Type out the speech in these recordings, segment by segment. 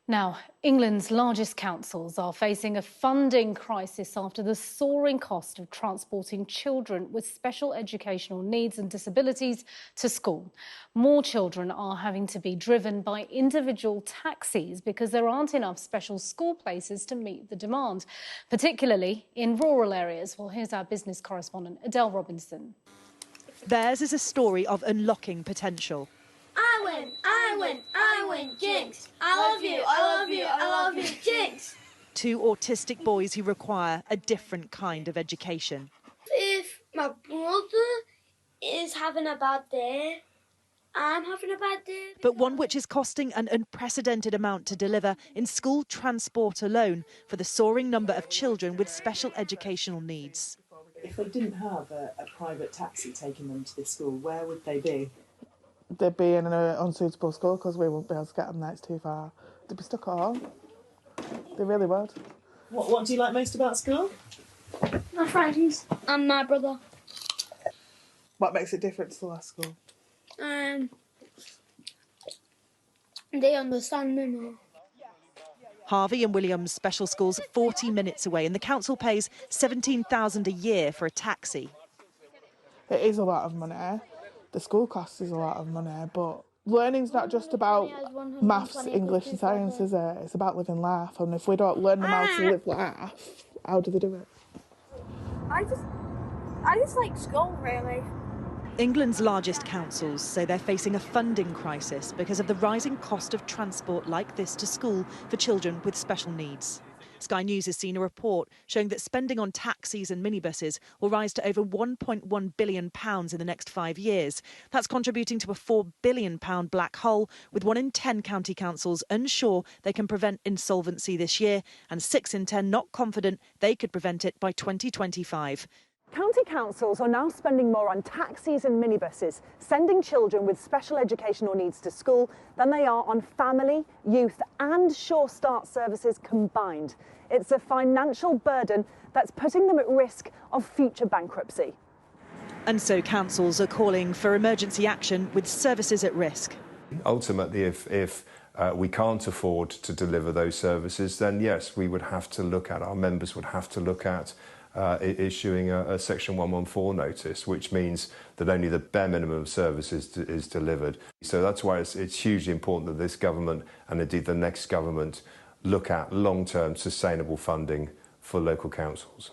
Now, England's largest councils are facing a funding crisis after the soaring cost of transporting children with special educational needs and disabilities to school. More children are having to be driven by individual taxis because there aren't enough special school places to meet the demand, particularly in rural areas. Well, here's our business correspondent, Adele Robinson. Theirs is a story of unlocking potential. I win, Jinx. I love you, Jinx. Two autistic boys who require a different kind of education. If my brother is having a bad day, I'm having a bad day. But one which is costing an unprecedented amount to deliver in school transport alone for the soaring number of children with special educational needs. If they didn't have a private taxi taking them to this school, where would they be? They'd be in an unsuitable school because we wouldn't be able to get them there, it's too far. They'd be stuck at home. They really would. What do you like most about school? My friends and my brother. What makes it different to the last school? They understand me more. Harvey and William's special school's 40 minutes away and the council pays £17,000 a year for a taxi. It is a lot of money. The school cost is a lot of money, but learning's not just about maths, English and science, is it? It's about living life, and if we don't learn them how to live life, how do they do it? I just like school, really. England's largest councils say they're facing a funding crisis because of the rising cost of transport like this to school for children with special needs. Sky News has seen a report showing that spending on taxis and minibuses will rise to over £1.1 billion in the next 5 years. That's contributing to a £4 billion black hole, with 1 in 10 county councils unsure they can prevent insolvency this year and 6 in 10 not confident they could prevent it by 2025. County councils are now spending more on taxis and minibuses, sending children with special educational needs to school, than they are on family, youth and Sure Start services combined. It's a financial burden that's putting them at risk of future bankruptcy. And so councils are calling for emergency action with services at risk. Ultimately, if we can't afford to deliver those services, then yes, we would have to look at, our members would have to look at issuing a Section 114 notice, which means that only the bare minimum of services is delivered. So that's why it's hugely important that this government and indeed the next government look at long-term sustainable funding for local councils.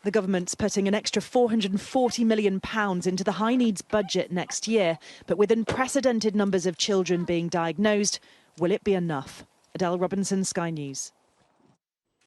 The government's putting an extra £440 million into the high needs budget next year, but with unprecedented numbers of children being diagnosed, will it be enough? Adele Robinson, Sky News.